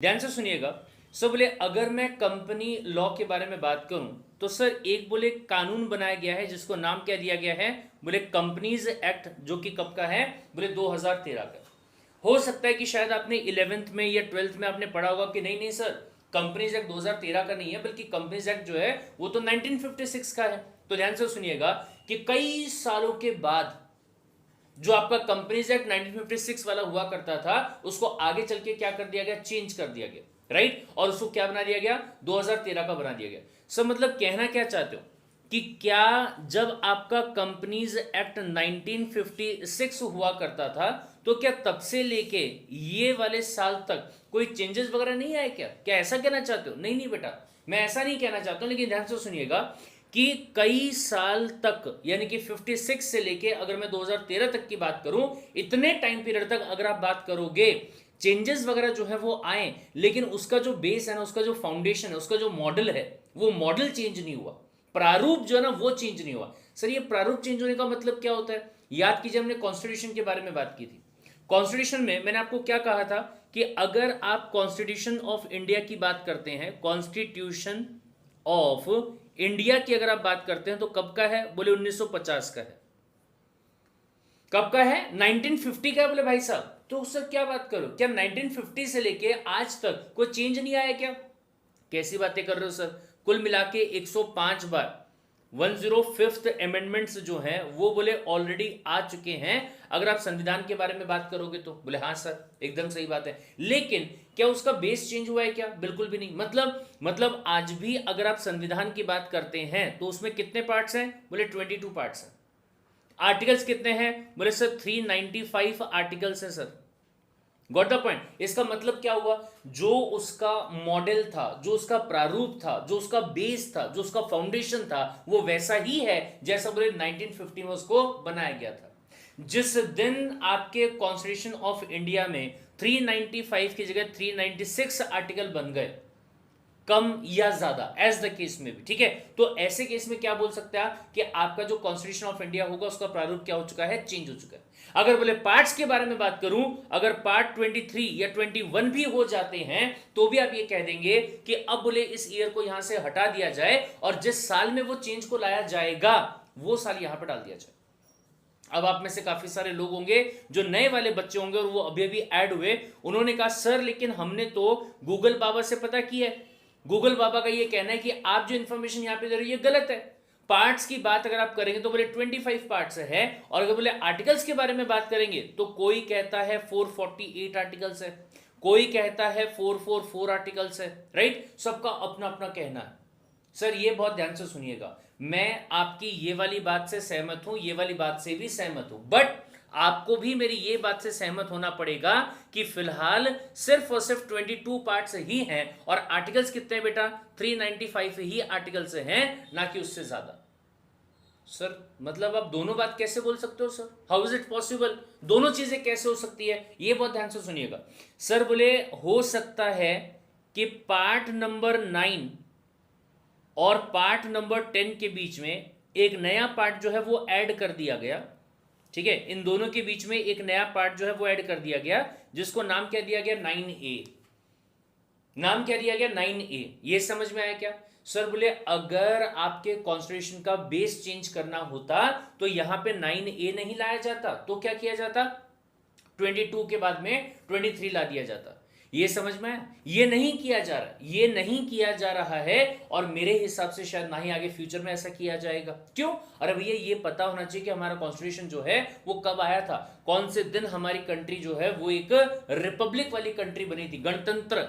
ध्यान से सुनिएगा। सर बोले अगर मैं कंपनी लॉ के बारे में बात करूं तो सर एक बोले कानून बनाया गया है जिसको नाम क्या दिया गया है, बोले कंपनीज एक्ट, जो कि कब का है, बोले 2013 का। हो सकता है कि शायद आपने 11th में या 12th में आपने पढ़ा होगा कि नहीं नहीं सर, कंपनीज एक्ट 2013 का नहीं है, बल्कि कंपनीज एक्ट जो है वो तो 1956 का है। तो ध्यान से सुनिएगा कि कई सालों के बाद जो आपका कंपनीज एक्ट 1956 वाला हुआ करता था उसको आगे चल के क्या कर दिया गया, चेंज कर दिया गया, राइट। और उसको क्या बना दिया गया, 2013 का बना दिया गया। सब मतलब कहना क्या चाहते हो कि क्या जब आपका कंपनीज एक्ट 1956 हुआ करता था तो क्या तब से लेके ये वाले साल तक कोई चेंजेस वगैरह नहीं आए क्या? क्या ऐसा कहना चाहते हो? नहीं नहीं बेटा, मैं ऐसा नहीं कहना चाहता हूं, लेकिन ध्यान से सुनिएगा कि कई साल तक, यानी कि 56 से लेके अगर मैं 2013 तक की बात करूं, इतने टाइम पीरियड तक अगर आप बात करोगे, चेंजेस वगैरह जो है वो आए, लेकिन उसका जो बेस है ना, उसका जो फाउंडेशन है, उसका जो मॉडल है, वो मॉडल चेंज नहीं हुआ, प्रारूप जो है ना वो चेंज नहीं हुआ। सर ये प्रारूप चेंज होने का मतलब क्या होता है? याद कीजिए हमने कॉन्स्टिट्यूशन के बारे में बात की थी। कॉन्स्टिट्यूशन में मैंने आपको क्या कहा था कि अगर आप कॉन्स्टिट्यूशन ऑफ इंडिया की बात करते हैं, कॉन्स्टिट्यूशन ऑफ इंडिया की अगर आप बात करते हैं तो कब का है, बोले 1950 का है। कब का है? 1950 का है, बोले भाई साहब। तो सर क्या बात करो, क्या 1950 से लेके आज तक कोई चेंज नहीं आया क्या? कैसी बातें कर रहे हो सर, कुल मिला के 105 बार 105th अमेंडमेंट्स जो हैं वो बोले ऑलरेडी आ चुके हैं। अगर आप संविधान के बारे में बात करोगे तो बोले हाँ सर एकदम सही बात है, लेकिन क्या उसका बेस चेंज हुआ है क्या? बिल्कुल भी नहीं। मतलब आज भी अगर आप संविधान की बात करते हैं तो उसमें कितने पार्ट्स हैं? बोले 22 पार्ट्स हैं। आर्टिकल्स कितने हैं? बोले सर 395 आर्टिकल्स हैं सर। Got the point. इसका मतलब क्या हुआ, जो उसका मॉडल था, जो उसका प्रारूप था, जो उसका बेस था, जो उसका फाउंडेशन था, वो वैसा ही है जैसा बोले 1950 में उसको बनाया गया था। जिस दिन आपके कॉन्स्टिट्यूशन ऑफ इंडिया में 395 की जगह 396 आर्टिकल बन गए, कम या ज्यादा, एज द केस में भी, ठीक है, तो ऐसे केस में क्या बोल सकते हैं कि आपका जो कॉन्स्टिट्यूशन ऑफ इंडिया होगा उसका प्रारूप क्या हो चुका है, चेंज हो चुका है। अगर बोले पार्ट्स के बारे में बात करूं, अगर पार्ट 23 या 21 भी हो जाते हैं तो भी आप ये कह देंगे कि अब बोले इस ईयर को यहां से हटा दिया जाए और जिस साल में वो चेंज को लाया जाएगा वो साल यहां पर डाल दिया जाए। अब आप में से काफी सारे लोग होंगे जो नए वाले बच्चे होंगे और वो अभी अभी ऐड हुए, उन्होंने कहा सर लेकिन हमने तो गूगल बाबा से पता किया है, गूगल बाबा का ये कहना है कि आप जो इंफॉर्मेशन यहां पे दे रहे हो ये गलत है। पार्ट्स की बात अगर आप करेंगे तो बोले 25 पार्ट्स है, और अगर बोले आर्टिकल्स के बारे में बात करेंगे तो कोई कहता है 448 आर्टिकल्स है, कोई कहता है 444 आर्टिकल्स है, राइट। सबका अपना अपना कहना है। सर ये बहुत ध्यान से सुनिएगा, मैं आपकी ये वाली बात से सहमत हूं, ये वाली बात से भी सहमत हूं, बट आपको भी मेरी ये बात से सहमत होना पड़ेगा कि फिलहाल सिर्फ और सिर्फ 22 पार्ट्स ही हैं और आर्टिकल्स कितने हैं बेटा, 395 ही आर्टिकल्स हैं, ना कि उससे ज्यादा। सर मतलब आप दोनों बात कैसे बोल सकते हो sir, how is it possible, दोनों चीजें कैसे हो सकती है? ये बहुत ध्यान से सुनिएगा। सर बोले हो सकता है कि पार्ट नंबर 9 और पार्ट नंबर 10 के बीच में एक नया पार्ट जो है वो ऐड कर दिया गया, ठीक है, इन दोनों के बीच में एक नया पार्ट जो है वो ऐड कर दिया गया जिसको नाम क्या दिया गया, 9A। नाम क्या दिया गया, 9A। ये समझ में आया क्या? सर बोले अगर आपके कॉन्स्टिट्यूशन का बेस चेंज करना होता तो यहां पे 9A नहीं लाया जाता, तो क्या किया जाता, 22 के बाद में 23 ला दिया जाता। ये समझ में आया? ये नहीं किया जा रहा, ये नहीं किया जा रहा है, और मेरे हिसाब से शायद ना ही आगे फ्यूचर में ऐसा किया जाएगा। क्यों? अरे भैया ये पता होना चाहिए कि हमारा कॉन्स्टिट्यूशन जो है वो कब आया था, कौन से दिन हमारी कंट्री जो है वो एक रिपब्लिक वाली कंट्री बनी थी, गणतंत्र।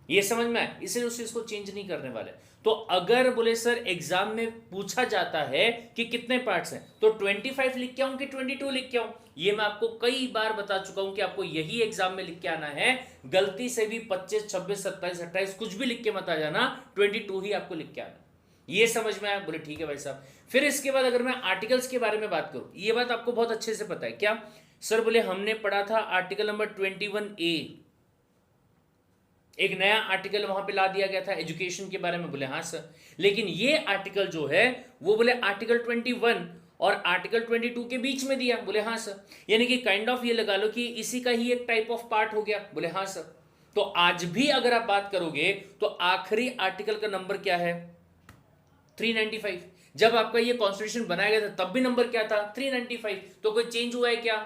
ये समझ में आया? इसलिए उस चीज को चेंज नहीं करने वाले। तो अगर बोले सर एग्जाम में पूछा जाता है कि कितने पार्ट्स हैं तो 25 लिख के आऊं कि 22 लिख के आऊं, ये मैं आपको कई बार बता चुका हूं कि आपको यही एग्जाम में लिख के आना है। गलती से भी 25, 26, 27, 28 कुछ भी लिख के मत आ जाना, 22 ही आपको लिख के आना। ये समझ में आया? बोले ठीक है भाई साहब। फिर इसके बाद अगर मैं आर्टिकल्स के बारे में बात करूं, ये बात आपको बहुत अच्छे से पता है क्या? सर बोले हमने पढ़ा था आर्टिकल नंबर 21A, एक नया आर्टिकल वहां पे ला दिया गया था एजुकेशन के बारे में। बोले हाँ सर, लेकिन ये आर्टिकल जो है वो बोले आर्टिकल 21 और आर्टिकल 22 के बीच में दिया। बोले हाँ सर, यानी कि काइंड ऑफ ये लगा लो कि इसी का ही एक टाइप ऑफ पार्ट हो गया। बोले हाँ सर, तो आज भी अगर आप बात करोगे तो आखिरी आर्टिकल का नंबर क्या है? 395। जब आपका ये कॉन्स्टिट्यूशन बनाया गया था तब भी नंबर क्या था? 395। तो कोई चेंज हुआ है क्या?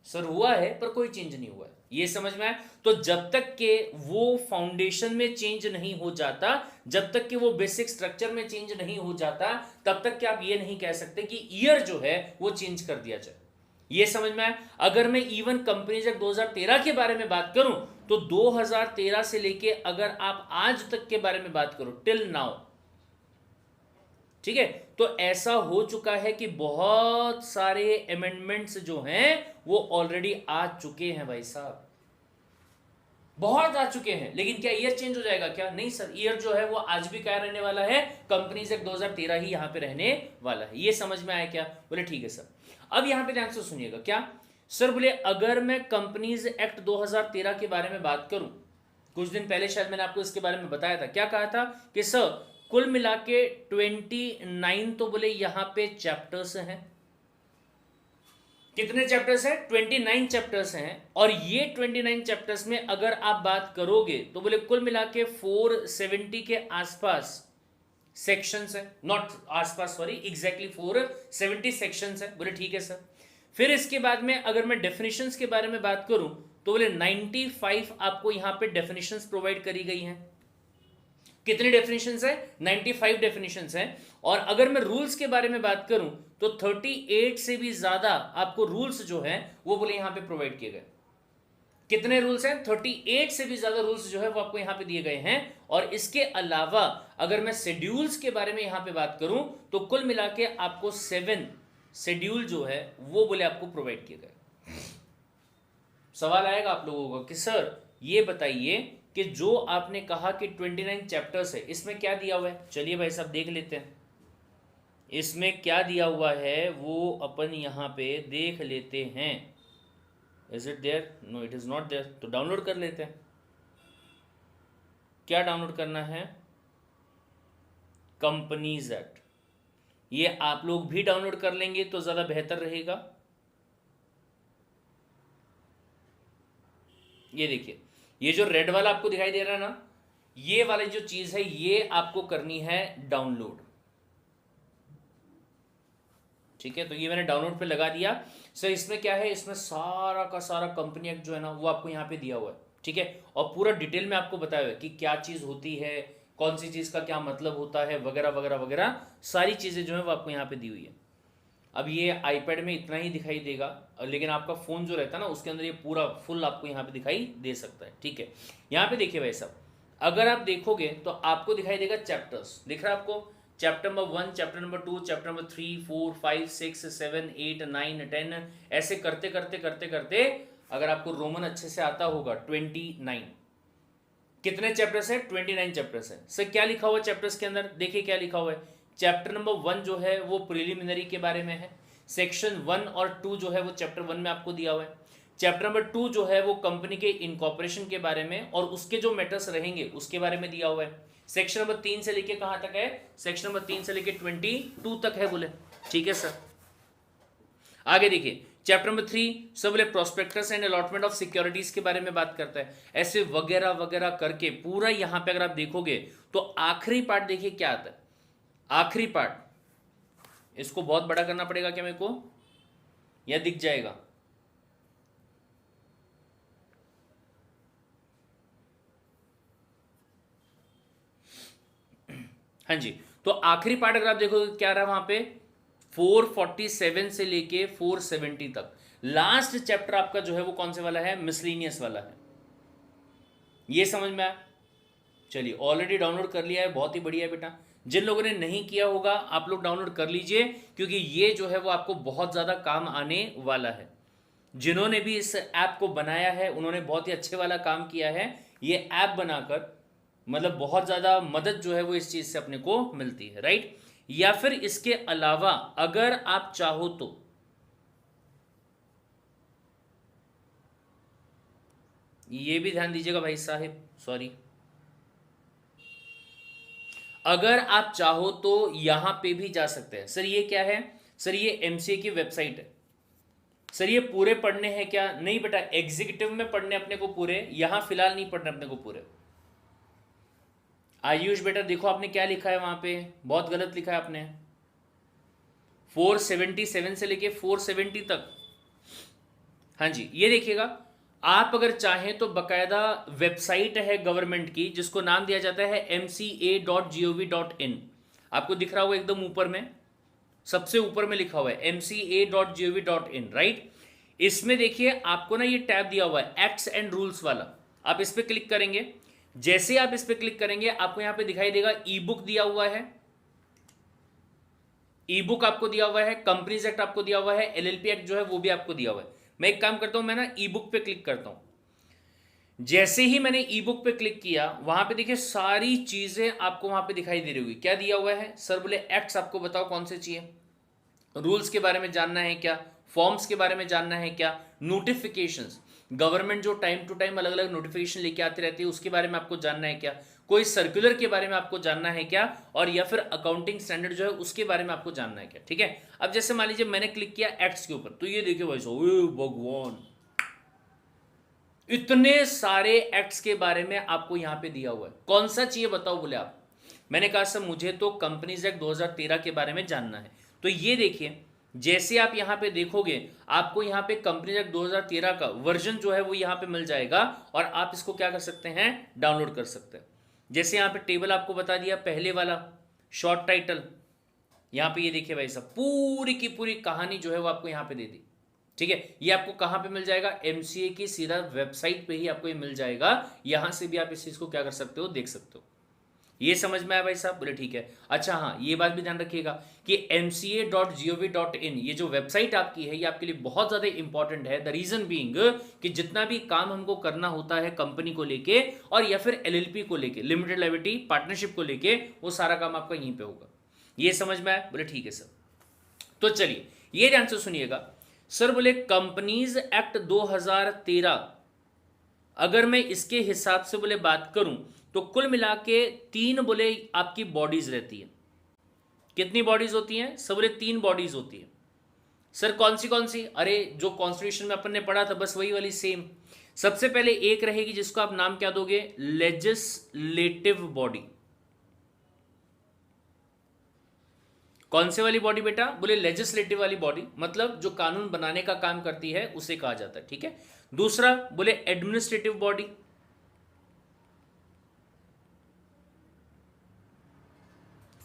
सर हुआ है, पर कोई चेंज नहीं हुआ है। ये समझ में आया? तो जब तक के वो फाउंडेशन में चेंज नहीं हो जाता, जब तक कि वो बेसिक स्ट्रक्चर में चेंज नहीं हो जाता, तब तक कि आप ये नहीं कह सकते कि ईयर जो है वो चेंज कर दिया जाए। ये समझ में आया? अगर मैं इवन कंपनीज एक्ट 2013 के बारे में बात करूं तो 2013 से लेके अगर आप आज तक के बारे में बात करो, टिल नाउ, ठीक है, तो ऐसा हो चुका है कि बहुत सारे अमेंडमेंट्स जो हैं वो ऑलरेडी आ चुके हैं भाई साहब, बहुत आ चुके हैं। लेकिन क्या ईयर चेंज हो जाएगा क्या? नहीं सर, ईयर जो है वो आज भी क्या रहने वाला है? कंपनीज एक्ट 2013 ही यहां पे रहने वाला है। ये समझ में आया क्या? बोले ठीक है सर। अब यहां पे ध्यान से सुनिएगा। क्या सर? बोले अगर मैं कंपनीज एक्ट 2013 के बारे में बात करूं, कुछ दिन पहले शायद मैंने आपको इसके बारे में बताया था। क्या कहा था कि सर कुल मिला के 29 तो बोले यहां पे चैप्टर्स हैं। कितने चैप्टर्स हैं? 29 चैप्टर्स हैं। और ये 29 चैप्टर्स में अगर आप बात करोगे तो बोले कुल मिला के 470 के आसपास सेक्शंस है। नॉट आसपास, सॉरी, एग्जैक्टली 470 सेक्शंस है। बोले ठीक है सर। फिर इसके बाद में अगर मैं डेफिनेशंस के बारे में बात करूं तो बोले 95 आपको यहां पे डेफिनेशंस प्रोवाइड करी गई हैं। कितनी डेफिनेशंस है? 95 डेफिनेशंस हैं। और अगर मैं रूल्स के बारे में बात करूं तो 38 से भी ज्यादा आपको रूल्स जो हैं वो बोले यहां पे प्रोवाइड किए गए। कितने रूल्स हैं? 38 से भी ज्यादा रूल्स जो है वो आपको यहां पे दिए गए हैं। और इसके अलावा अगर मैं शेड्यूल्स के बारे में यहां पे बात करूं तो कुल मिला के आपको 7 शेड्यूल जो है वो बोले आपको प्रोवाइड किए गए। सवाल आएगा आप लोगों को कि सर ये बताइए कि जो आपने कहा कि 29 चैप्टर्स है, इसमें क्या दिया हुआ है? चलिए भाई साहब देख लेते हैं इसमें क्या दिया हुआ है, वो अपन यहां पे देख लेते हैं। Is it there? No, it is not there. तो डाउनलोड कर लेते हैं। क्या डाउनलोड करना है? Companies act. ये आप लोग भी डाउनलोड कर लेंगे तो ज्यादा बेहतर रहेगा। ये देखिए, ये जो रेड वाला आपको दिखाई दे रहा है ना, ये वाली जो चीज है ये आपको करनी है डाउनलोड। ठीक है, तो ये मैंने डाउनलोड पे लगा दिया। सर इसमें क्या है? इसमें सारा का सारा कंपनी एक्ट जो है ना वो आपको यहाँ पे दिया हुआ है। ठीक है, और पूरा डिटेल में आपको बताया हुआ है कि क्या चीज़ होती है, कौन सी चीज़ का क्या मतलब होता है, वगैरह वगैरह वगैरह सारी चीज़ें जो है वो आपको यहाँ पे दी हुई है। अब ये आईपैड में इतना ही दिखाई देगा, लेकिन आपका फ़ोन जो रहता है ना उसके अंदर ये पूरा फुल आपको यहाँ पे दिखाई दे सकता है। ठीक है, यहाँ पे देखिए भाई साहब, अगर आप देखोगे तो आपको दिखाई देगा चैप्टर्स। दिख रहा है आपको? Chapter number 1, chapter number 2, chapter number 3, 4, 5, 6, 7, 8, 9, 10, ऐसे करते करते करते करते अगर आपको रोमन अच्छे से आता होगा 29। कितने चैप्टर्स है? 29 चैप्टर्स है। सर क्या लिखा हुआ है चैप्टर्स के अंदर? देखिए क्या लिखा हुआ है। चैप्टर नंबर 1 जो है वो प्रिलिमिनरी के बारे में है। सेक्शन 1 और 2 जो है वो चैप्टर 1 में आपको दिया हुआ है। चैप्टर नंबर 2 जो है वो कंपनी के इनकॉर्पोरेशन के बारे में और उसके जो मैटर्स रहेंगे उसके बारे में दिया हुआ है। सेक्शन नंबर 3 से लेके कहां तक है? सेक्शन नंबर 3 से लेके 22 तक है बोले। ठीक है सर, आगे देखिए चैप्टर नंबर 3 सब बोले prospectus and allotment of securities के बारे में बात करता है। ऐसे वगैरह वगैरह करके पूरा यहां पे अगर आप देखोगे तो आखिरी पार्ट देखिए क्या आता है। आखिरी पार्ट, इसको बहुत बड़ा करना पड़ेगा क्या मेरे को, या दिख जाएगा? हाँ जी, तो आखिरी पार्ट अगर आप देखोगे क्या रहा वहां पे, 447 से लेके 470 तक। लास्ट चैप्टर आपका जो है वो कौन से वाला है? मिसलिनियस वाला है। ये समझ में आया? चलिए, ऑलरेडी डाउनलोड कर लिया है, बहुत ही बढ़िया बेटा। जिन लोगों ने नहीं किया होगा आप लोग डाउनलोड कर लीजिए, क्योंकि ये जो है वो आपको बहुत ज़्यादा काम आने वाला है। जिन्होंने भी इस ऐप को बनाया है उन्होंने बहुत ही अच्छे वाला काम किया है। ये ऐप बनाकर मतलब बहुत ज़्यादा मदद जो है वो इस चीज़ से अपने को मिलती है, राइट? या फिर इसके अलावा अगर आप चाहो तो ये भी ध्यान दीजिएगा भाई साहब, सॉरी, अगर आप चाहो तो यहां पे भी जा सकते हैं। सर ये क्या है? सर ये एमसीए की वेबसाइट है। सर ये पूरे पढ़ने हैं क्या? नहीं बेटा, एग्जीक्यूटिव में पढ़ने अपने को पूरे, यहां फिलहाल नहीं पढ़ने अपने को पूरे। आयुष बेटा देखो आपने क्या लिखा है वहां पे, बहुत गलत लिखा है आपने। 477 से लेके 470 तक। हाँ जी, ये देखिएगा, आप अगर चाहें तो बकायदा वेबसाइट है गवर्नमेंट की जिसको नाम दिया जाता है mca.gov.in। आपको दिख रहा होगा एकदम ऊपर में, सबसे ऊपर में लिखा हुआ है mca.gov.in, राइट। इसमें देखिए आपको ना ये टैब दिया हुआ है एक्ट्स एंड रूल्स वाला, आप इस पर क्लिक करेंगे। जैसे आप इस पर क्लिक करेंगे आपको यहां पे दिखाई देगा ई बुक दिया हुआ है, ई बुक आपको दिया हुआ है, कंपनीज एक्ट आपको दिया हुआ है, एलएलपी एक्ट जो है वो भी आपको दिया हुआ है। मैं एक काम करता हूं, मैं ना ई बुक पे क्लिक करता हूं। जैसे ही मैंने ई बुक पे क्लिक किया, वहां पे देखिए सारी चीजें आपको वहां पे दिखाई दे रही होगी। क्या दिया हुआ है सर? बोले एक्ट्स आपको बताओ कौन से चाहिए, रूल्स के बारे में जानना है क्या, फॉर्म्स के बारे में जानना है क्या, नोटिफिकेशंस, गवर्नमेंट जो टाइम टू टाइम अलग अलग नोटिफिकेशन लेके आती रहती है उसके बारे में आपको जानना है क्या, कोई सर्कुलर के बारे में आपको जानना है क्या, और या फिर अकाउंटिंग स्टैंडर्ड जो है उसके बारे में आपको जानना है क्या। ठीक है, अब जैसे मान लीजिए मैंने क्लिक किया एक्ट्स के ऊपर, तो ये देखिए भाई साहब, भगवान, इतने सारे एक्ट्स के बारे में आपको यहां पे दिया हुआ है। कौन सा चाहिए बताओ? बोले आप। मैंने कहा सर मुझे तो कंपनीज एक्ट 2013 के बारे में जानना है। तो ये देखिए, जैसे आप यहां पे देखोगे आपको यहां पे कंपनीज एक्ट 2013 का वर्जन जो है वो यहां पे मिल जाएगा, और आप इसको क्या कर सकते हैं, डाउनलोड कर सकते हैं। जैसे यहां पे टेबल आपको बता दिया, पहले वाला शॉर्ट टाइटल, यहां पे ये देखिए भाई साहब, पूरी की पूरी कहानी जो है वो आपको यहां पे दे दी। ठीक है, ये आपको कहां पे मिल जाएगा? एमसीए की सीधा वेबसाइट पे ही आपको ये मिल जाएगा। यहां से भी आप इस चीज को क्या कर सकते हो, देख सकते हो। ये समझ में आया भाई साहब? बोले ठीक है। अच्छा हाँ, ये बात भी ध्यान रखिएगा कि mca.gov.in ये जो वेबसाइट आपकी है ये आपके लिए बहुत ज्यादा इंपॉर्टेंट है। द रीजन बीइंग कि जितना भी काम हमको करना होता है कंपनी को लेके और या फिर एलएलपी को लेके, लिमिटेड लायबिलिटी पार्टनरशिप को लेके, वो सारा काम आपका यहीं पे होगा। ये समझ में आया? बोले ठीक है सर। तो चलिए ये ध्यान से सुनिएगा सर। बोले कंपनीज एक्ट 2013, अगर मैं इसके हिसाब से बोले बात करूं तो कुल मिला के 3 बोले आपकी बॉडीज रहती है। कितनी बॉडीज होती हैं? सब बोले 3 बॉडीज होती है। सर कौन सी? अरे जो कॉन्स्टिट्यूशन में अपन ने पढ़ा था बस वही वाली सेम। सबसे पहले एक रहेगी जिसको आप नाम क्या दोगे? Legislative body. कौन से वाली बॉडी बेटा? बोले लेजिस्लेटिव वाली बॉडी, मतलब जो कानून बनाने का काम करती है उसे कहा जाता है। ठीक है। दूसरा बोले एडमिनिस्ट्रेटिव बॉडी।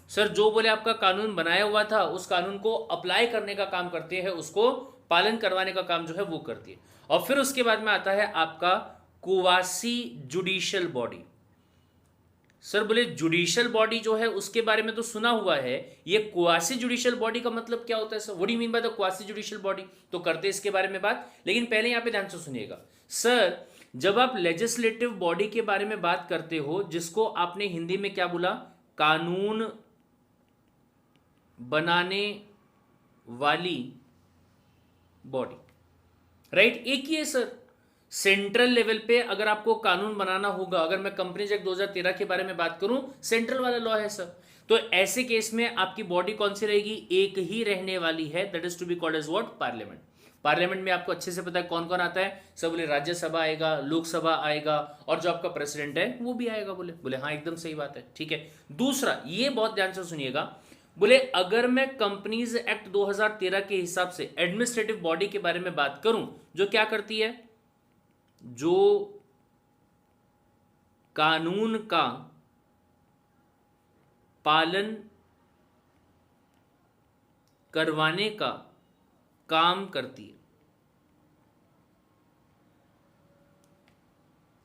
सर जो बोले आपका कानून बनाया हुआ था उस कानून को अप्लाई करने का काम करती है, उसको पालन करवाने का काम जो है वो करती है। और फिर उसके बाद में आता है आपका क्वासी जुडिशियल बॉडी। सर बोले जुडिशियल बॉडी जो है उसके बारे में तो सुना हुआ है, ये क्वासी जुडिशियल बॉडी का मतलब क्या होता है sir? What do you mean by the quasi judicial body? तो करते हैं इसके बारे में बात, लेकिन पहले यहां पे ध्यान से सुनिएगा सर। जब आप लेजिस्लेटिव बॉडी के बारे में बात करते हो, जिसको आपने हिंदी में क्या बोला? कानून बनाने वाली बॉडी, राइट। एक ही है सर। सेंट्रल लेवल पे अगर आपको कानून बनाना होगा, अगर मैं कंपनीज एक्ट 2013 के बारे में बात करूं, सेंट्रल वाला लॉ है सर। तो ऐसे केस में आपकी बॉडी कौन सी रहेगी? एक ही रहने वाली है, that is to be called as what? Parliament. Parliament में आपको अच्छे से पता है कौन कौन आता है। सब बोले राज्यसभा आएगा, लोकसभा आएगा, और जो आपका प्रेसिडेंट है वो भी आएगा। बोले हाँ एकदम सही बात है। ठीक है। दूसरा ये बहुत ध्यान से सुनिएगा, बोले अगर मैं कंपनीज एक्ट 2013 के हिसाब से एडमिनिस्ट्रेटिव बॉडी के बारे में बात करूं, जो क्या करती है? जो कानून का पालन करवाने का काम करती है,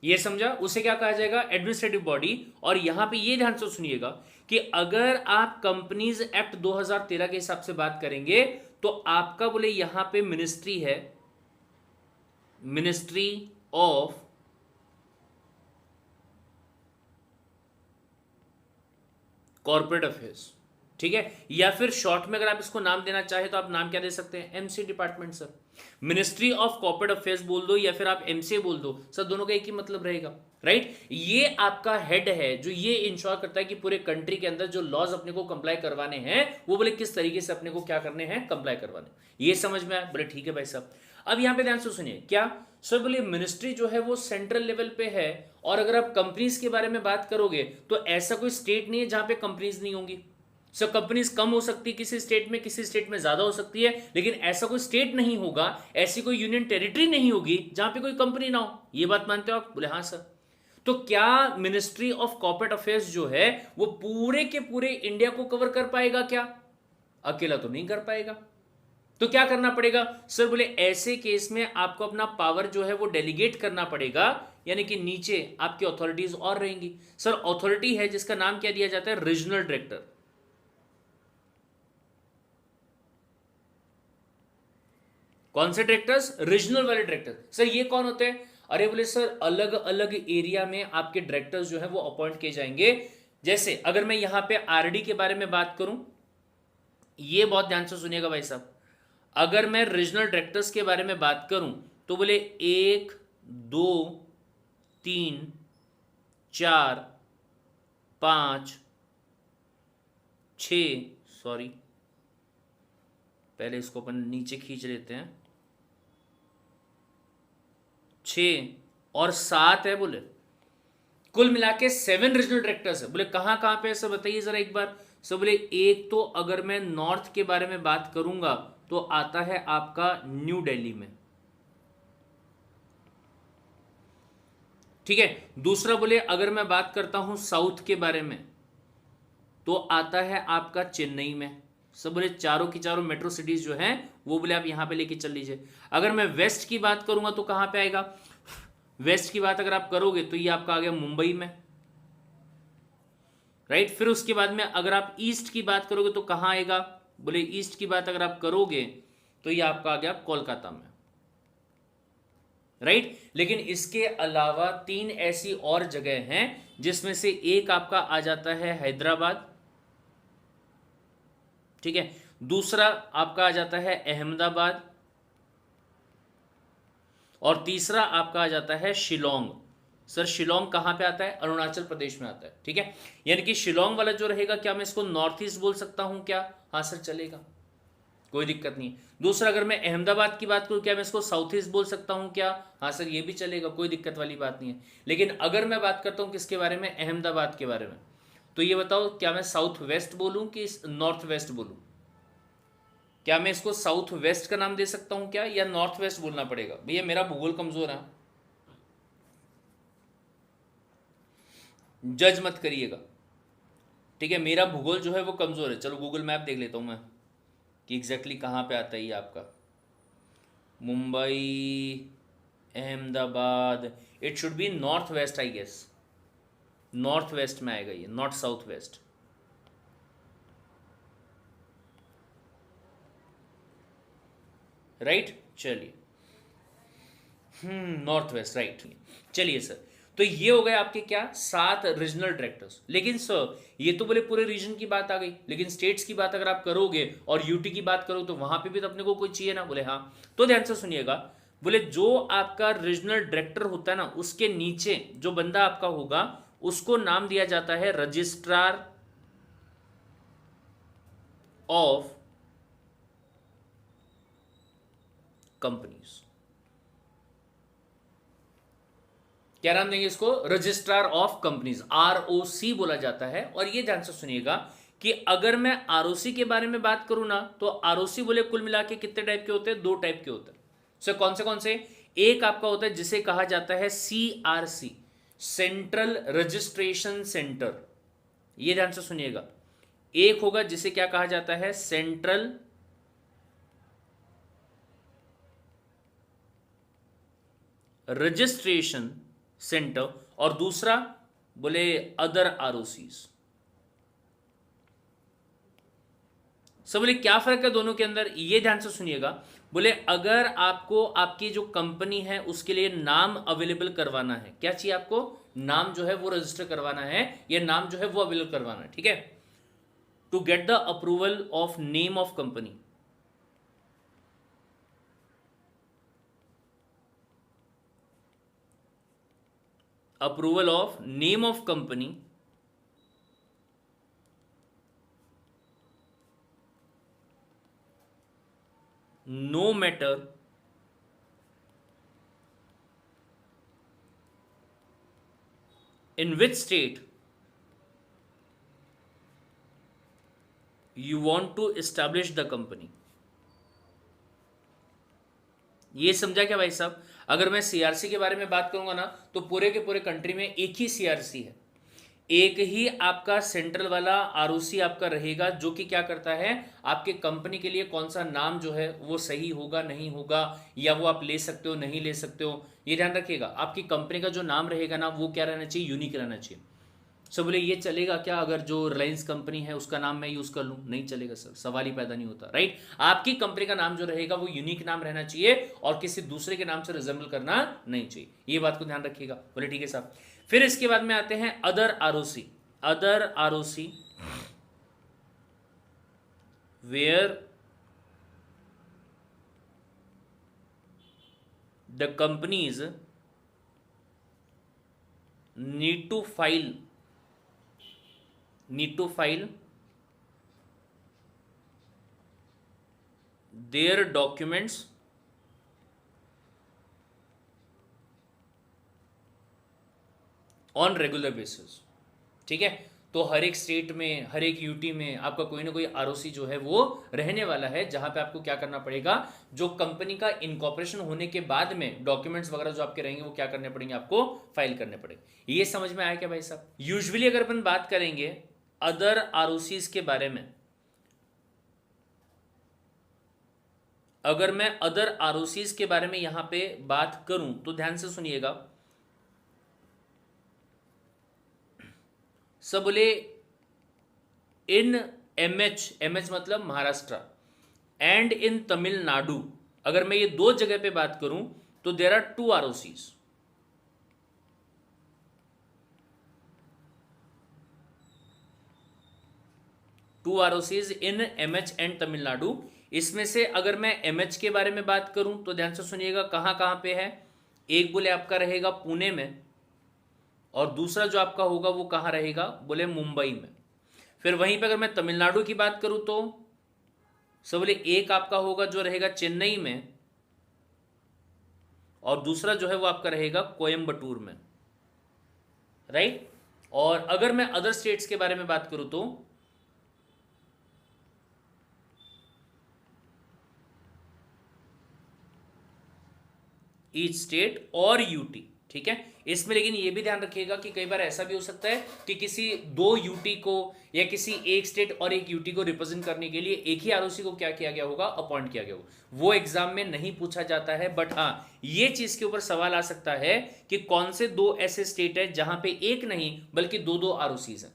ये समझा? उसे क्या कहा जाएगा? Administrative body. और यहां पे ये ध्यान से सुनिएगा कि अगर आप कंपनीज एक्ट 2013 के हिसाब से बात करेंगे तो आपका बोले यहां पे मिनिस्ट्री है, मिनिस्ट्री ऑफ कॉर्पोरेट अफेयर्स। ठीक है, या फिर शॉर्ट में अगर आप इसको नाम देना चाहे तो आप नाम क्या दे सकते हैं? MC department sir. Ministry of corporate affairs बोल दो या फिर आप एमसीए बोल दो सर, दोनों का एक ही मतलब रहेगा, राइट। ये आपका हेड है जो ये इंश्योर करता है कि पूरे कंट्री के अंदर जो लॉज अपने को कंप्लाई करवाने हैं वो बोले किस तरीके से अपने को क्या करने हैं, कंप्लाई करवाने। ये समझ में आया? बोले ठीक है भाई साहब। अब यहां पे ध्यान से सुनिए, क्या सर बोलिए मिनिस्ट्री जो है वो सेंट्रल लेवल पे है, और अगर आप कंपनीज के बारे में बात करोगे तो ऐसा कोई स्टेट नहीं है जहां पे कंपनीज नहीं होंगी। सो कंपनीज कम हो सकती है किसी स्टेट में, किसी स्टेट में ज्यादा हो सकती है, लेकिन ऐसा कोई स्टेट नहीं होगा, ऐसी कोई यूनियन टेरिटरी नहीं होगी जहां पे कोई कंपनी ना हो। ये बात मानते हो आप? बोले हाँ सर। तो क्या मिनिस्ट्री ऑफ कॉर्पोरेट अफेयर्स जो है वो पूरे के पूरे इंडिया को कवर कर पाएगा? क्या अकेला तो नहीं कर पाएगा। तो क्या करना पड़ेगा सर? बोले ऐसे केस में आपको अपना पावर जो है वो डेलीगेट करना पड़ेगा, यानी कि नीचे आपकी अथॉरिटीज और रहेंगी। सर अथॉरिटी है जिसका नाम क्या दिया जाता है? Regional director. कौन से डायरेक्टर्स? रीजनल वाले डायरेक्टर। सर ये कौन होते हैं? अरे बोले सर अलग अलग एरिया में आपके डायरेक्टर्स जो है वो अपॉइंट किए जाएंगे। जैसे अगर मैं यहां पे आरडी के बारे में बात करूं, ये बहुत ध्यान से सुनिएगा भाई साहब, अगर मैं रीजनल डायरेक्टर्स के बारे में बात करूं तो बोले 1 2 3 4 5 6, सॉरी पहले इसको अपन नीचे खींच लेते हैं, 6 और 7 है बोले, कुल मिला के 7 रीजनल डायरेक्टर्स है। बोले कहां कहां पे? सब बताइए जरा एक बार। सब बोले एक तो अगर मैं नॉर्थ के बारे में बात करूंगा तो आता है आपका न्यू दिल्ली में, ठीक है। दूसरा बोले अगर मैं बात करता हूं साउथ के बारे में तो आता है आपका चेन्नई में। सब बोले चारों की चारों मेट्रो सिटीज जो हैं वो बोले आप यहां पे लेके चल लीजिए। अगर मैं वेस्ट की बात करूंगा तो कहां पे आएगा? वेस्ट की बात अगर आप करोगे तो ये आपका आ गया मुंबई में, राइट। फिर उसके बाद में अगर आप ईस्ट की बात करोगे तो कहां आएगा? बोले ईस्ट की बात अगर आप करोगे तो ये आपका आ गया कोलकाता में, राइट। लेकिन इसके अलावा 3 ऐसी और जगह हैं जिसमें से एक आपका आ जाता है हैदराबाद, ठीक है। दूसरा आपका आ जाता है अहमदाबाद, और तीसरा आपका आ जाता है शिलोंग। सर शिलोंग कहां पे आता है? अरुणाचल प्रदेश में आता है, ठीक है। यानी कि शिलोंग वाला जो रहेगा, क्या मैं इसको नॉर्थ ईस्ट बोल सकता हूं क्या? हाँ सर चलेगा, कोई दिक्कत नहीं। दूसरा अगर मैं अहमदाबाद की बात करूं, क्या मैं इसको साउथ ईस्ट बोल सकता हूं क्या? हाँ सर ये भी चलेगा, कोई दिक्कत वाली बात नहीं है। लेकिन अगर मैं बात करता हूं किसके बारे में? अहमदाबाद के बारे में, तो ये बताओ क्या मैं साउथ वेस्ट बोलूं कि नॉर्थ वेस्ट बोलूं? क्या मैं इसको साउथ वेस्ट का नाम दे सकता हूं क्या, या नॉर्थ वेस्ट बोलना पड़ेगा? भैया मेरा भूगोल कमजोर है, जज मत करिएगा, ठीक है। मेरा भूगोल जो है वो कमजोर है। चलो गूगल मैप देख लेता हूं मैं कि एग्जैक्टली कहां पे आता है ये आपका Mumbai, Ahmedabad. It should be north west I guess, north west में आएगा ये, नॉट साउथ वेस्ट, राइट। चलिए नॉर्थ वेस्ट, राइट। चलिए सर, तो ये हो गए आपके क्या 7 रीजनल डायरेक्टर्स। लेकिन सर ये तो बोले पूरे रीजन की बात आ गई, लेकिन स्टेट्स की बात अगर आप करोगे और यूटी की बात करो तो वहां पे भी तो अपने को कोई चाहिए ना? बोले हाँ। तो ध्यान से सुनिएगा, बोले जो आपका रीजनल डायरेक्टर होता है ना, उसके नीचे जो बंदा आपका होगा उसको नाम दिया जाता है रजिस्ट्रार ऑफ कंपनीज। क्या नाम देंगे इसको? रजिस्ट्रार ऑफ कंपनीज, आरओसी बोला जाता है। और ये ध्यान से सुनिएगा कि अगर मैं आरओसी के बारे में बात करूं ना, तो आरओसी बोले कुल मिला के कितने टाइप के होते हैं? 2 टाइप के होते हैं। सो कौन से? एक आपका होता है जिसे कहा जाता है सीआरसी, सेंट्रल रजिस्ट्रेशन सेंटर। ये ध्यान से सुनिएगा। एक होगा जिसे क्या कहा जाता है? सेंट्रल रजिस्ट्रेशन सेंटर, और दूसरा बोले अदर आरओसीज। सब बोले क्या फर्क है दोनों के अंदर? ये ध्यान से सुनिएगा। बोले अगर आपको आपकी जो कंपनी है उसके लिए नाम अवेलेबल करवाना है, क्या चाहिए आपको? नाम जो है वो रजिस्टर करवाना है, या नाम जो है वो अवेलेबल करवाना है, ठीक है। To get the approval of name of company, approval of name of company, no matter in which state you want to establish the company. ये समझा क्या भाई साहब? अगर मैं सीआरसी के बारे में बात करूंगा ना, तो पूरे के पूरे कंट्री में एक ही सीआरसी है, एक ही आपका सेंट्रल वाला आरओसी आपका रहेगा, जो कि क्या करता है, आपके कंपनी के लिए कौन सा नाम जो है वो सही होगा नहीं होगा, या वो आप ले सकते हो नहीं ले सकते हो, ये ध्यान रखिएगा। आपकी कंपनी का जो नाम रहेगा ना, वो क्या रहना चाहिए, यूनिक रहना चाहिए। सर बोले ये चलेगा क्या अगर जो रिलायंस कंपनी है उसका नाम मैं यूज कर लूं? नहीं चलेगा सर, सवाल ही पैदा नहीं होता, राइट। आपकी कंपनी का नाम जो रहेगा वो यूनिक नाम रहना चाहिए और किसी दूसरे के नाम से रिजेंबल करना नहीं चाहिए, ये बात को ध्यान रखिएगा। बोले ठीक है साहब। फिर इसके बाद में आते हैं other ROC. Other ROC where the companies need to file their documents on regular basis. ठीक है, तो हर एक स्टेट में, हर एक यूटी में आपका कोई ना कोई आरओसी जो है वो रहने वाला है, जहां पे आपको क्या करना पड़ेगा, जो कंपनी का इनकॉर्पोरेशन होने के बाद में डॉक्यूमेंट्स वगैरह जो आपके रहेंगे वो क्या करने पड़ेंगे, आपको फाइल करने पड़ेंगे। ये समझ में आया क्या भाई साहब? यूजुअली अगर अपन बात करेंगे अदर आरओसीज के बारे में, अगर मैं अदर आरओसीज के बारे में यहां पे बात करूं तो ध्यान से सुनिएगा। सब बोले इन एमएच मतलब महाराष्ट्र एंड इन तमिलनाडु, अगर मैं ये दो जगह पे बात करूं तो there are two ROCs. Two ROCs in MH and Tamil Nadu. इसमें से अगर मैं एमएच के बारे में बात करूं तो ध्यान से सुनिएगा, कहां कहां पे है। एक बोले आपका रहेगा पुणे में, और दूसरा जो आपका होगा वो कहां रहेगा, बोले मुंबई में। फिर वहीं पे अगर मैं तमिलनाडु की बात करूं तो सब बोले एक आपका होगा जो रहेगा चेन्नई में, और दूसरा जो है वो आपका रहेगा कोयम्बटूर में, राइट। और अगर मैं अदर स्टेट्स के बारे में बात करूं तो ईच स्टेट और यूटी, ठीक है। इसमें लेकिन ये भी ध्यान रखिएगा कि कई बार ऐसा भी हो सकता है कि किसी दो यूटी को या किसी एक स्टेट और एक यूटी को रिप्रेजेंट करने के लिए एक ही आरओसी को क्या किया गया होगा, अपॉइंट किया गया होगा। वो एग्जाम में नहीं पूछा जाता है, बट हाँ ये चीज के ऊपर सवाल आ सकता है कि कौन से दो ऐसे स्टेट है जहां पे एक नहीं बल्कि दो दो आरओसीज हैं।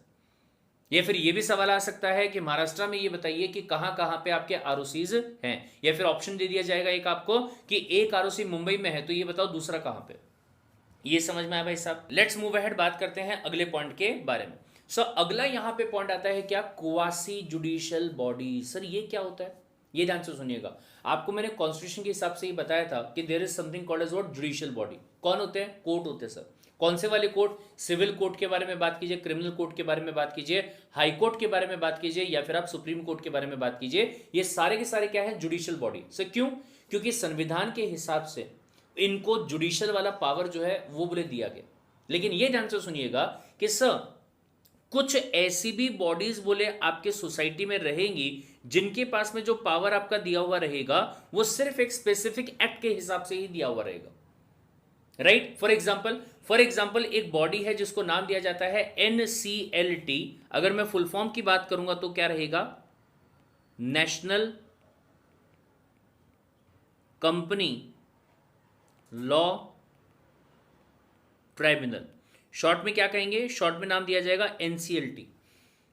या फिर ये भी सवाल आ सकता है कि महाराष्ट्र में ये बताइए कि कहां कहां पे आपके आरओसीज हैं, या फिर ऑप्शन दे दिया जाएगा एक आपको कि एक आरओसी मुंबई में है, तो ये बताओ दूसरा कहां पे। ये समझ में आया भाई साहब? लेट्स मूव अहेड, बात करते हैं अगले पॉइंट के बारे में। सो अगला यहां पे पॉइंट आता है क्या, क्वासी जुडिशियल बॉडी। सर ये क्या होता है, ये ध्यान से सुनिएगा। आपको मैंने कॉन्स्टिट्यूशन के हिसाब से ही बताया था कि there is something called as what, judicial body. कौन होते हैं, कोर्ट होते हैं सर। कौन से वाले कोर्ट, सिविल कोर्ट के बारे में बात कीजिए, क्रिमिनल कोर्ट के बारे में बात कीजिए, हाई कोर्ट के बारे में बात कीजिए, या फिर आप सुप्रीम कोर्ट के बारे में बात कीजिए, ये सारे के सारे क्या है, जुडिशियल बॉडी। सर क्यों? क्योंकि संविधान के हिसाब से इनको जुडिशियल वाला पावर जो है वो बोले दिया गया। लेकिन ये ध्यान से सुनिएगा कि सर कुछ ऐसी भी बॉडीज बोले आपके सोसाइटी में रहेंगी जिनके पास में जो पावर आपका दिया हुआ रहेगा वो सिर्फ एक स्पेसिफिक एक्ट के हिसाब से ही दिया हुआ रहेगा, राइट। फॉर एग्जाम्पल एक बॉडी है जिसको नाम दिया जाता है NCLT। अगर मैं फुल फॉर्म की बात करूंगा तो क्या रहेगा, national company law tribunal. Short में क्या कहेंगे, शॉर्ट में नाम दिया जाएगा NCLT,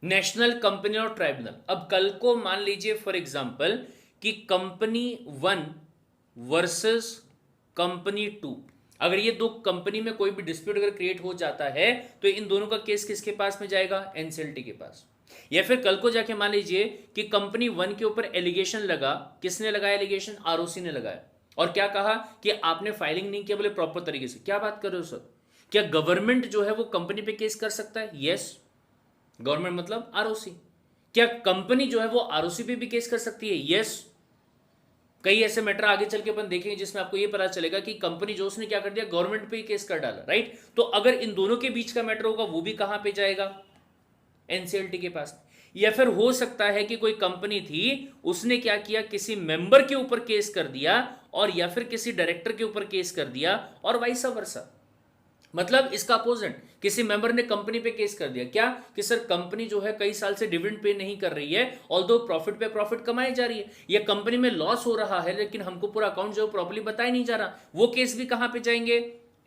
national company law tribunal. अब कल को मान लीजिए फॉर एग्जांपल कि कंपनी 1 वर्सेस कंपनी 2, अगर ये दो कंपनी में कोई भी डिस्प्यूट अगर क्रिएट हो जाता है तो इन दोनों का केस किसके पास में जाएगा, NCLT के पास। या फिर कल को जाके मान लीजिए कि कंपनी 1 के ऊपर एलिगेशन लगा, किसने लगाया एलिगेशन, ROC ने लगाया, और क्या कहा कि आपने फाइलिंग नहीं किया बोले प्रॉपर तरीके से। क्या बात कर रहे हो सर, क्या गवर्नमेंट जो है वो कंपनी पे केस कर सकता है? यस, गवर्नमेंट मतलब ROC। क्या कंपनी जो है वो ROC पे भी केस कर सकती है? यस, कई ऐसे मैटर आगे चल के अपन देखेंगे जिसमें आपको ये पता चलेगा कि कंपनी जो उसने क्या कर दिया, गवर्नमेंट पे ही केस कर डाला, राइट। तो अगर इन दोनों के बीच का मैटर होगा वो भी कहां पे जाएगा, एनसीएलटी के पास। या फिर हो सकता है कि कोई कंपनी थी, उसने क्या किया, किसी मेंबर के ऊपर केस कर दिया और या फिर किसी डायरेक्टर के ऊपर केस कर दिया और वाइस वर्सा। मतलब इसका अपोजिट, किसी मेंबर ने कंपनी पे केस कर दिया क्या, कि सर कंपनी जो है कई साल से डिविडेंड पे नहीं कर रही है, ऑल्दो प्रॉफिट पे प्रॉफिट कमाई जा रही है, या कंपनी में लॉस हो रहा है लेकिन हमको पूरा अकाउंट जो है प्रॉपर्ली बताया नहीं जा रहा, वो केस भी कहां पे जाएंगे,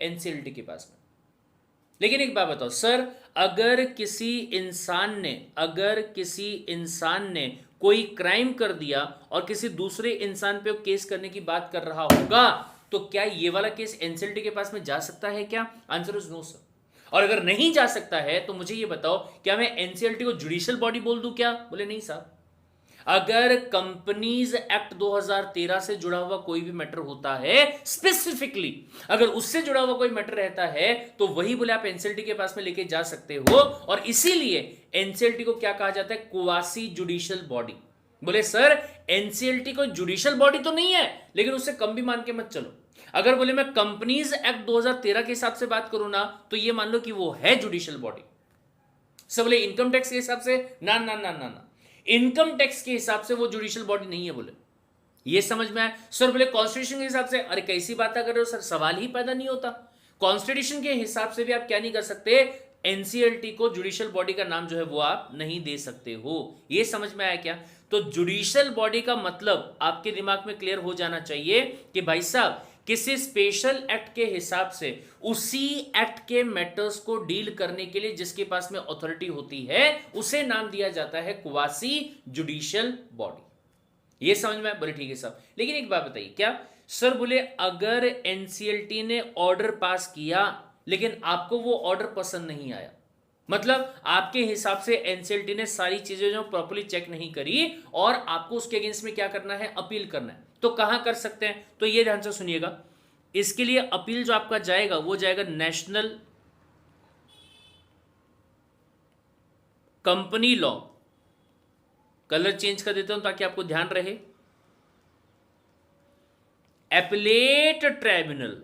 एनसीएलटी के पास में। लेकिन एक बात बताओ सर, अगर किसी इंसान ने कोई क्राइम कर दिया और किसी दूसरे इंसान पे केस करने की बात कर रहा होगा, तो क्या ये वाला केस एनसीएलटी के पास में जा सकता है क्या, आंसर इज नो सर। और अगर नहीं जा सकता है तो मुझे ये बताओ, क्या मैं एनसीएलटी को जुडिशियल बॉडी बोल दूं क्या, बोले नहीं साहब। अगर कंपनीज एक्ट 2013 से जुड़ा हुआ कोई भी मैटर होता है, स्पेसिफिकली अगर उससे जुड़ा हुआ कोई मैटर रहता है, तो वही बोले आप एनसीएलटी के पास में लेके जा सकते हो। और इसीलिए एनसीएलटी को क्या कहा जाता है, क्वासी जुडिशियल बॉडी। बोले सर एनसीएलटी को जुडिशियल बॉडी तो नहीं है, लेकिन उससे कम भी मान के मत चलो। अगर बोले मैं कंपनीज एक्ट 2013 के हिसाब से बात करूं ना, तो ये मान लो कि वो है जुडिशियल बॉडी। सब बोले इनकम टैक्स के हिसाब से ना ना ना ना ना, इनकम टैक्स के हिसाब से वो जुडिशियल बॉडी नहीं है। बोले ये समझ में आया सर। बोले कॉन्स्टिट्यूशन के हिसाब से, अरे कैसी बात कर रहे हो सर, सवाल ही पैदा नहीं होता। कॉन्स्टिट्यूशन के हिसाब से भी आप क्या नहीं कर सकते, एनसीएलटी को जुडिशियल बॉडी का नाम जो है वो आप नहीं दे सकते हो। ये समझ में आया क्या। तो जुडिशियल बॉडी का मतलब आपके दिमाग में क्लियर हो जाना चाहिए कि भाई साहब किसी स्पेशल एक्ट के हिसाब से उसी एक्ट के मैटर्स को डील करने के लिए जिसके पास में अथॉरिटी होती है, उसे नाम दिया जाता है क्वासी जुडिशियल बॉडी। ये समझ में। बोले ठीक है साहब, लेकिन एक बात बताइए, क्या सर बोले अगर एनसीएलटी ने ऑर्डर पास किया लेकिन आपको वो ऑर्डर पसंद नहीं आया, मतलब आपके हिसाब से एनसीएलटी ने सारी चीजें जो प्रॉपर्ली चेक नहीं करी और आपको उसके अगेंस्ट में क्या करना है, अपील करना है, तो कहां कर सकते हैं, तो ये ध्यान से सुनिएगा। इसके लिए अपील जो आपका जाएगा वो जाएगा national company law. Colour change कर देता हूं ताकि आपको ध्यान रहे। एपीलेट ट्राइब्यूनल,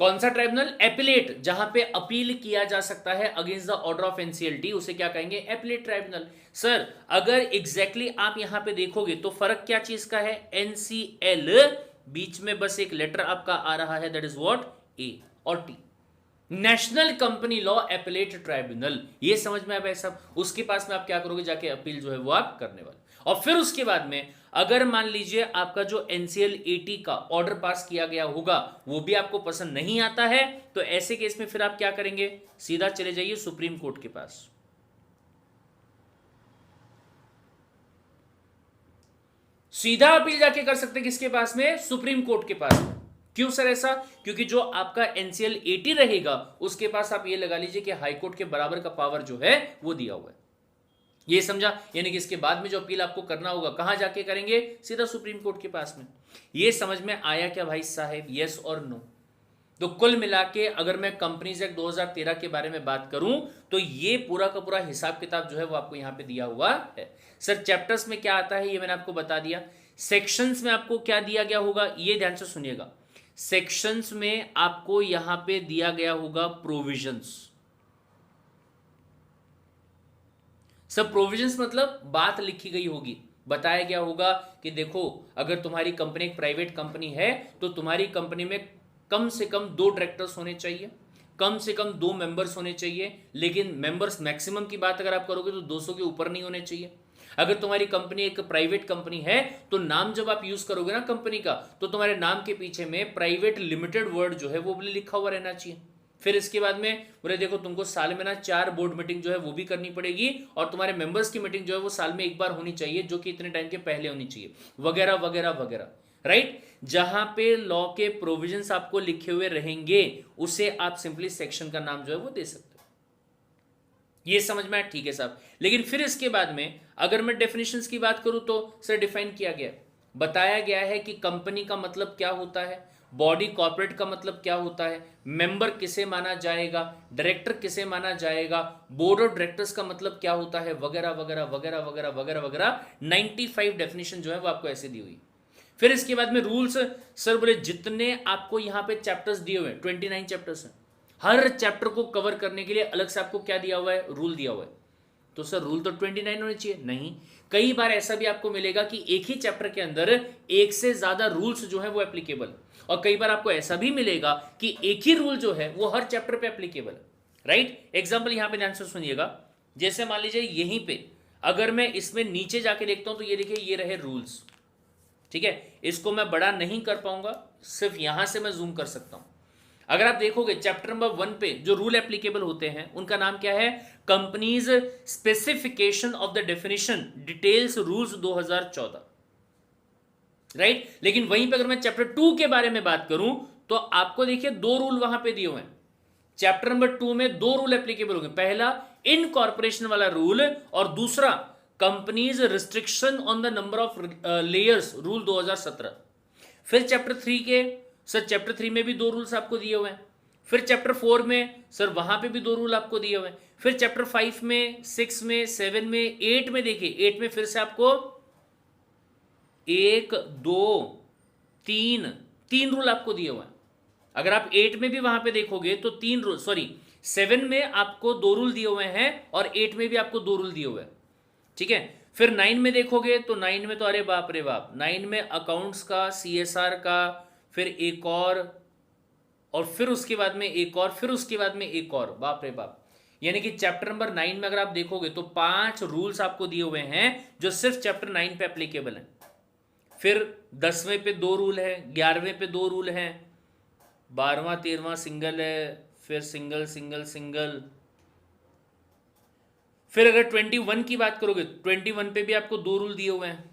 कौन सा ट्राइब्यूनल, एपीलेट, जहां पे अपील किया जा सकता है against the order of NCLT, उसे क्या कहेंगे, एपीलेट ट्राइब्यूनल। सर अगर एग्जैक्टली आप यहां पे देखोगे तो फर्क क्या चीज का है, एनसीएल, बीच में बस एक लेटर आपका आ रहा है, दैट इज व्हाट, ए और T. National company law appellate tribunal, ये समझ में आया सब। उसके पास में आप क्या करोगे, जाके अपील जो है वो आप करने वाले। और फिर उसके बाद में अगर मान लीजिए आपका जो एनसीएल 80 का ऑर्डर पास किया गया होगा वो भी आपको पसंद नहीं आता है, तो ऐसे केस में फिर आप क्या करेंगे, सीधा चले जाइए सुप्रीम कोर्ट के पास। सीधा अपील जाके कर सकते किसके पास में, सुप्रीम कोर्ट के पास में। क्यों सर ऐसा, क्योंकि जो आपका एनसीएल 80 रहेगा उसके पास आप ये लगा लीजिए कि हाईकोर्ट के बराबर का पावर जो है वो दिया हुआ है। ये समझा, यानी कि इसके बाद में जो अपील आपको करना होगा कहां जाके करेंगे, सीधा सुप्रीम कोर्ट के पास में। ये समझ में आया क्या भाई साहब, यस और नो। तो कुल मिला के अगर मैं कंपनीज एक्ट 2013 के बारे में बात करूं तो ये पूरा का पूरा हिसाब किताब जो है वो आपको यहां पे दिया हुआ है। सर चैप्टर्स में क्या आता है ये मैंने आपको बता दिया। सेक्शंस में आपको क्या दिया गया होगा, ये ध्यान से सुनिएगा। सेक्शंस में आपको यहां पे दिया गया होगा प्रोविजंस। सब प्रोविजंस मतलब बात लिखी गई होगी, बताया गया होगा कि देखो अगर तुम्हारी कंपनी एक प्राइवेट कंपनी है तो तुम्हारी कंपनी में कम से कम 2 डायरेक्टर्स होने चाहिए, कम से कम 2 मेंबर्स होने चाहिए, लेकिन मेंबर्स मैक्सिमम की बात अगर आप करोगे तो 200 के ऊपर नहीं होने चाहिए। अगर तुम्हारी कंपनी एक प्राइवेट कंपनी है तो नाम जब आप यूज करोगे ना कंपनी का, तो तुम्हारे नाम के पीछे में प्राइवेट लिमिटेड वर्ड जो है वो लिखा हुआ रहना चाहिए। फिर इसके बाद में बोले देखो तुमको साल में ना 4 बोर्ड मीटिंग जो है वो भी करनी पड़ेगी और तुम्हारे मेंबर्स की मीटिंग जो है वो साल में एक बार होनी चाहिए, जो कि इतने टाइम के पहले होनी चाहिए, वगैरह वगैरह वगैरह, राइट। जहां पे लॉ के प्रोविजंस आपको लिखे हुए रहेंगे उसे आप सिंपली सेक्शन का नाम जो है वो दे सकते हो। ये समझ में आया, ठीक है साहब। लेकिन फिर इसके बाद में अगर मैं डेफिनेशंस की बात करूं तो सर डिफाइन किया गया, बताया गया है कि कंपनी का मतलब क्या होता है, बॉडी कॉर्पोरेट का मतलब क्या होता है, मेंबर किसे माना जाएगा, डायरेक्टर किसे माना जाएगा, बोर्ड ऑफ डायरेक्टर्स का मतलब क्या होता है, वगैरह वगैरह वगैरह वगैरह वगैरह वगैरह 95 डेफिनेशन जो है वो आपको ऐसे दी हुई। फिर इसके बाद में रूल्स, सर बोले जितने आपको यहाँ पे चैप्टर्स दिए हुए हैं 29 चैप्टर्स हैं, हर चैप्टर को कवर करने के लिए अलग से आपको क्या दिया हुआ है, रूल दिया हुआ है। तो सर रूल तो 29 होने चाहिए, नहीं, कई बार ऐसा भी आपको मिलेगा कि एक ही चैप्टर के अंदर एक से ज्यादा रूल्स जो है वो एप्लीकेबल, और कई बार आपको ऐसा भी मिलेगा कि एक ही रूल जो है वो हर चैप्टर पे एप्लीकेबल है, राइट। एग्जांपल यहां पे ध्यान से सुनिएगा, जैसे मान लीजिए यहीं पे अगर मैं इसमें नीचे जाके देखता हूं तो ये देखिए ये रहे रूल्स, ठीक है, इसको मैं बड़ा नहीं कर पाऊंगा, सिर्फ यहां से मैं जूम कर सकता हूं। अगर आप देखोगे चैप्टर नंबर 1 पे जो रूल एप्लीकेबल होते हैं उनका नाम क्या है, companies specification of the definition details rules 2014, right. लेकिन वहीं पे अगर मैं चैप्टर 2 के बारे में बात करूं तो आपको देखिए दो रूल वहां पे दिए हुए हैं। चैप्टर नंबर 2 में दो रूल एप्लीकेबल होंगे, पहला इनकॉर्पोरेशन वाला रूल और दूसरा companies restriction on the number of layers rule 2017। फिर चैप्टर 3 के सर चैप्टर 3 में भी दो रूल्स आपको दिए हुए हैं। फिर चैप्टर 4 में सर वहां पे भी दो रूल आपको दिए हुए हैं। फिर चैप्टर 5 में, 6 में, 7 में, 8 में, देखिए 8 में फिर से आपको 1 2 3 तीन रूल आपको दिए हुए हैं। अगर आप 8 में भी वहां पे देखोगे तो तीन रूल, सॉरी 7 में आपको दो रूल दिए हुए हैं और 8 में भी आपको दो रूल दिए हुए हैं, ठीक है। फिर 9 में देखोगे तो 9 में तो अरे बाप रे बाप, 9 में अकाउंट्स का, सीएसआर का, फिर एक और फिर उसके बाद में एक और, फिर उसके बाद में एक और, बाप रे बाप। यानी कि चैप्टर नंबर 9 में अगर आप देखोगे तो 5 रूल्स आपको दिए हुए हैं जो सिर्फ चैप्टर 9 पे एप्लीकेबल हैं। फिर 10वें पे दो रूल है, 11वें पे दो रूल हैं, 12वां 13वां सिंगल है, फिर सिंगल सिंगल सिंगल। फिर अगर 21 की बात करोगे 21 पे भी आपको दो रूल दिए हुए हैं।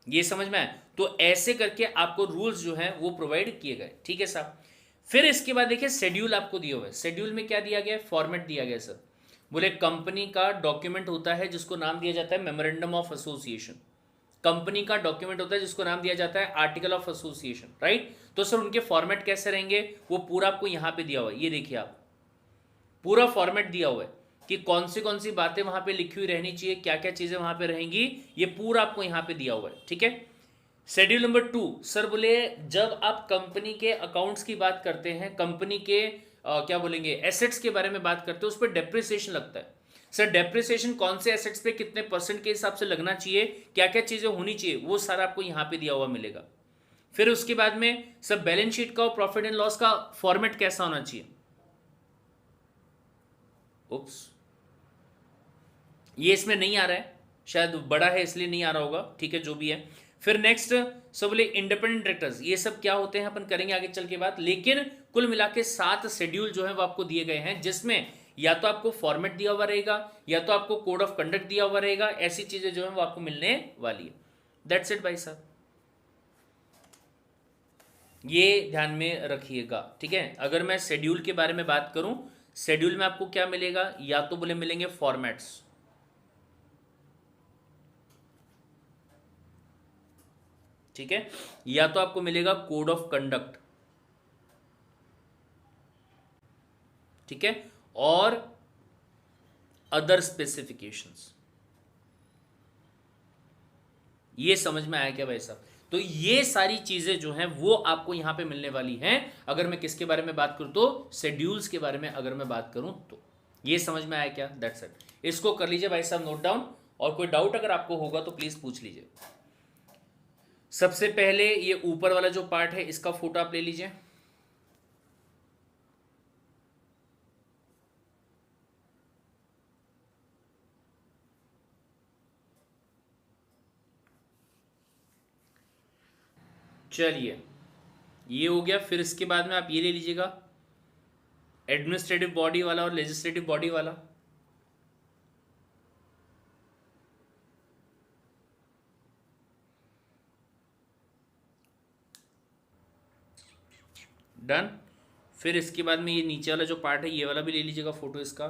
ये समझ में आया? तो ऐसे करके आपको रूल्स जो हैं वो प्रोवाइड किए गए, ठीक है साहब। फिर इसके बाद देखिए शेड्यूल आपको दिया हुआ है। शेड्यूल में क्या दिया गया है, फॉर्मेट दिया गया है सर। बोले कंपनी का डॉक्यूमेंट होता है जिसको नाम दिया जाता है मेमोरेंडम ऑफ एसोसिएशन। कंपनी का डॉक्यूमेंट होता है जिसको नाम दिया जाता है आर्टिकल ऑफ एसोसिएशन, राइट। तो सर उनके फॉर्मेट कैसे रहेंगे, वो पूरा आपको यहां पे दिया हुआ है। ये देखिए आप, पूरा फॉर्मेट दिया हुआ है कि कौन सी बातें वहां पे लिखी हुई रहनी चाहिए, क्या क्या चीजें वहां पे रहेंगी, ये पूरा आपको यहां पे दिया हुआ है, ठीक है। शेड्यूल नंबर 2 सर बोले जब आप कंपनी के अकाउंट्स की बात करते हैं, कंपनी के क्या बोलेंगे एसेट्स के बारे में बात करते हैं, उस पर डेप्रिसिएशन लगता है। सर डेप्रिसिएशन कौन से एसेट्स पे कितने परसेंट के हिसाब से लगना चाहिए, क्या क्या चीजें होनी चाहिए, वो सारा आपको यहां पे दिया हुआ मिलेगा। फिर उसके बाद में सर बैलेंस शीट का और प्रॉफिट एंड लॉस का फॉर्मेट कैसा होना चाहिए। उप्स, ये इसमें नहीं आ रहा है, शायद बड़ा है इसलिए नहीं आ रहा होगा, ठीक है जो भी है। फिर नेक्स्ट सब बोले इंडिपेंडेंट डायरेक्टर्स, ये सब क्या होते हैं अपन करेंगे आगे चल के बात। लेकिन कुल मिला के 7 शेड्यूल जो है वो आपको दिए गए हैं, जिसमें या तो आपको फॉर्मेट दिया हुआ रहेगा या तो आपको कोड ऑफ कंडक्ट दिया हुआ रहेगा, ऐसी चीजें जो है वो आपको मिलने वाली है। दैट्स इट भाई साहब, ये ध्यान में रखिएगा, ठीक है। अगर मैं शेड्यूल के बारे में बात करूं, शेड्यूल में आपको क्या मिलेगा, या तो बोले मिलेंगे फॉर्मेट्स, ठीक है, या तो आपको मिलेगा कोड ऑफ कंडक्ट, ठीक है, और अदर स्पेसिफिकेशंस। ये समझ में आया क्या भाई साहब? तो ये सारी चीजें जो हैं वो आपको यहां पे मिलने वाली हैं। अगर मैं किसके बारे में बात करूं तो शेड्यूल्स के बारे में अगर मैं बात करूं तो ये समझ में आया क्या? That's it. इसको कर लीजिए भाई साहब नोट डाउन, और कोई डाउट अगर आपको होगा तो प्लीज पूछ लीजिए। सबसे पहले ये ऊपर वाला जो पार्ट है इसका फोटो आप ले लीजिए। चलिए ये हो गया। फिर इसके बाद में आप ये ले लीजिएगा, एडमिनिस्ट्रेटिव बॉडी वाला और लेजिस्लेटिव बॉडी वाला। डन। फिर इसके बाद में ये नीचे वाला जो पार्ट है ये वाला भी ले लीजिएगा फोटो इसका।